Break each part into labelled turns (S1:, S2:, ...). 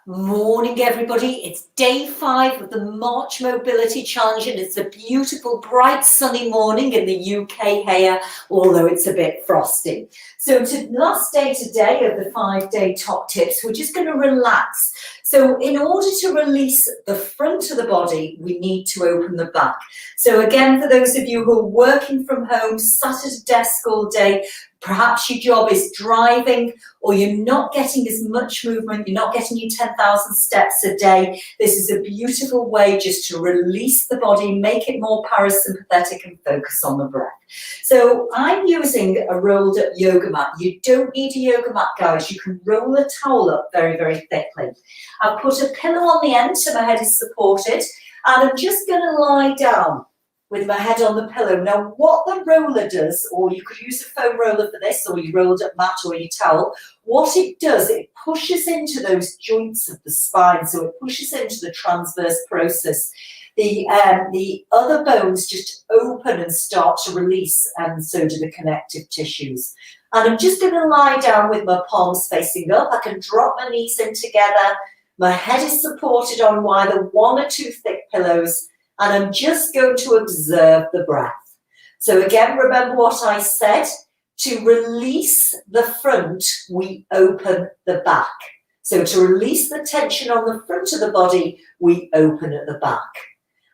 S1: Morning, everybody. It's day 5 of the March Mobility Challenge, and it's a beautiful, bright, sunny morning in the UK here, although it's a bit frosty. So last day today of the 5-day top tips, we're just going to relax. So in order to release the front of the body, we need to open the back. So again, for those of you who are working from home, sat at a desk all day, perhaps your job is driving, or you're not getting as much movement, you're not getting your 10,000 steps a day. This is a beautiful way just to release the body, make it more parasympathetic and focus on the breath. So I'm using a rolled up yoga mat. You don't need a yoga mat, guys. You can roll a towel up very, very thickly. I've put a pillow on the end so my head is supported, and I'm just going to lie down with my head on the pillow. Now, what the roller does, or you could use a foam roller for this, or your rolled up mat or your towel, what it does, it pushes into those joints of the spine, so it pushes into the transverse process. The other bones just open and start to release, and so do the connective tissues. And I'm just going to lie down with my palms facing up. I can drop my knees in together. My head is supported on either 1 or 2 thick pillows, and I'm just going to observe the breath. So again, remember what I said. To release the front, we open the back. So to release the tension on the front of the body, we open at the back.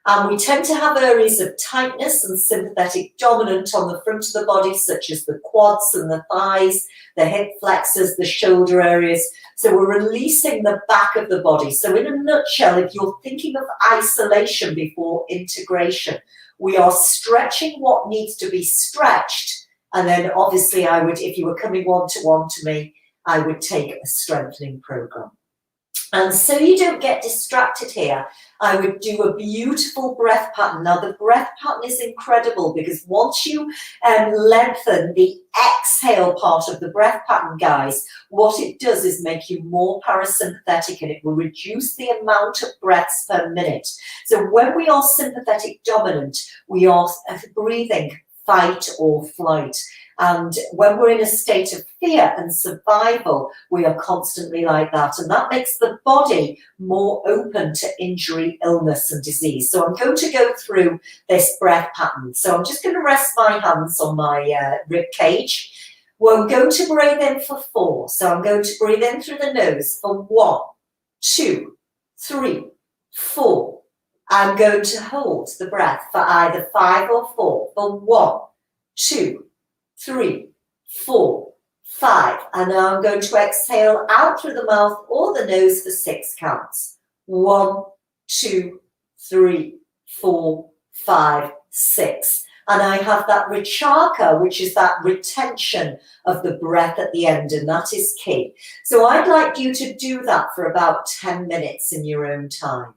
S1: And we tend to have areas of tightness and sympathetic dominant on the front of the body, such as the quads and the thighs, the hip flexors, the shoulder areas. So we're releasing the back of the body. So in a nutshell, if you're thinking of isolation before integration, we are stretching what needs to be stretched. And then obviously I would, if you were coming one-to-one to me, I would take a strengthening program. And so you don't get distracted here, I would do a beautiful breath pattern. Now, the breath pattern is incredible because once you lengthen the exhale part of the breath pattern, guys, what it does is make you more parasympathetic, and it will reduce the amount of breaths per minute. So when we are sympathetic dominant, we are breathing fight or flight. And when we're in a state of fear and survival, we are constantly like that. And that makes the body more open to injury, illness, and disease. So I'm going to go through this breath pattern. So I'm just going to rest my hands on my rib cage. Well, I'm going to breathe in for 4. So I'm going to breathe in through the nose for 1, 2, 3, 4. I'm going to hold the breath for either 5 or 4 for 1, 2, 3, 4, 5. And now I'm going to exhale out through the mouth or the nose for 6 counts. 1, 2, 3, 4, 5, 6. And I have that rechaka, which is that retention of the breath at the end, and that is key. So I'd like you to do that for about 10 minutes in your own time.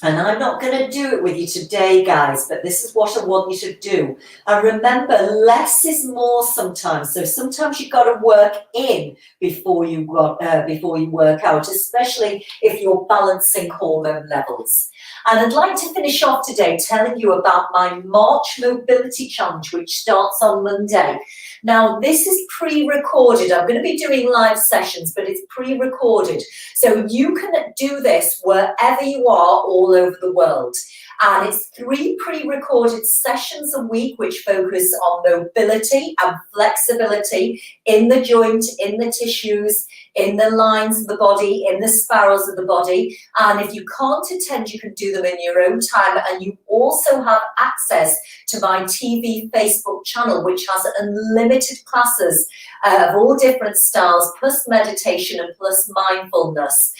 S1: And I'm not going to do it with you today, guys, but this is what I want you to do. And remember, less is more sometimes. So sometimes you've got to work in before you work out, especially if you're balancing hormone levels. And I'd like to finish off today telling you about my March Mobility Challenge, which starts on Monday. Now, this is pre-recorded. I'm going to be doing live sessions, but it's pre-recorded. So you can do this wherever you are all over the world. And it's 3 pre-recorded sessions a week which focus on mobility and flexibility in the joint, in the tissues, in the lines of the body, in the spirals of the body. And if you can't attend, you can do them in your own time. And you also have access to my TV Facebook channel, which has unlimited classes of all different styles, plus meditation and plus mindfulness,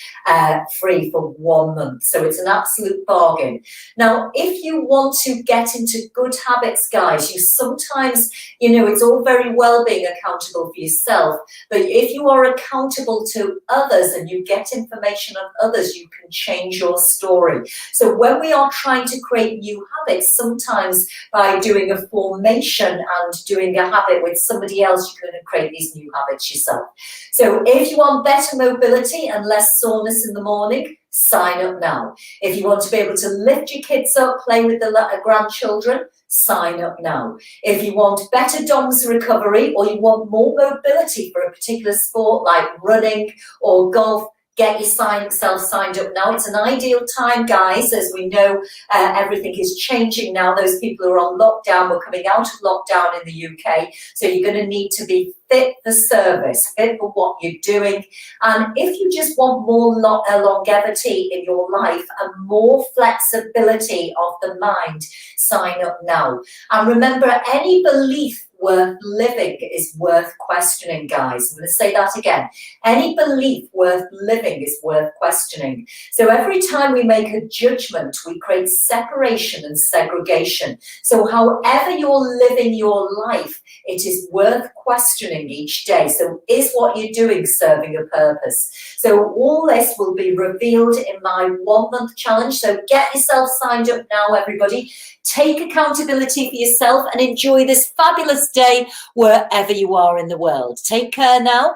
S1: free for 1 month. So it's an absolute bargain. Now, if you want to get into good habits, guys, you sometimes, it's all very well being accountable for yourself, but if you are accountable to others and you get information on others, you can change your story. So when we are trying to create new habits, sometimes by doing a formation and doing a habit with somebody else, you can create these new habits yourself. So if you want better mobility and less soreness in the morning, sign up now. If you want to be able to lift your kids up, play with the grandchildren, sign up now. If you want better DOMS recovery or you want more mobility for a particular sport like running or golf, get yourself signed up now. It's an ideal time, guys, as we know everything is changing now. Those people who are on lockdown, we're coming out of lockdown in the UK, so you're going to need to be fit for service, fit for what you're doing. And if you just want more longevity in your life and more flexibility of the mind, sign up now. And remember, any belief worth living is worth questioning, guys. I'm going to say that again. Any belief worth living is worth questioning. So every time we make a judgment, we create separation and segregation. So however you're living your life, it is worth questioning each day. So is what you're doing serving a purpose? So all this will be revealed in my 1 month challenge. So get yourself signed up now, everybody. Take accountability for yourself and enjoy this fabulous day wherever you are in the world. Take care now.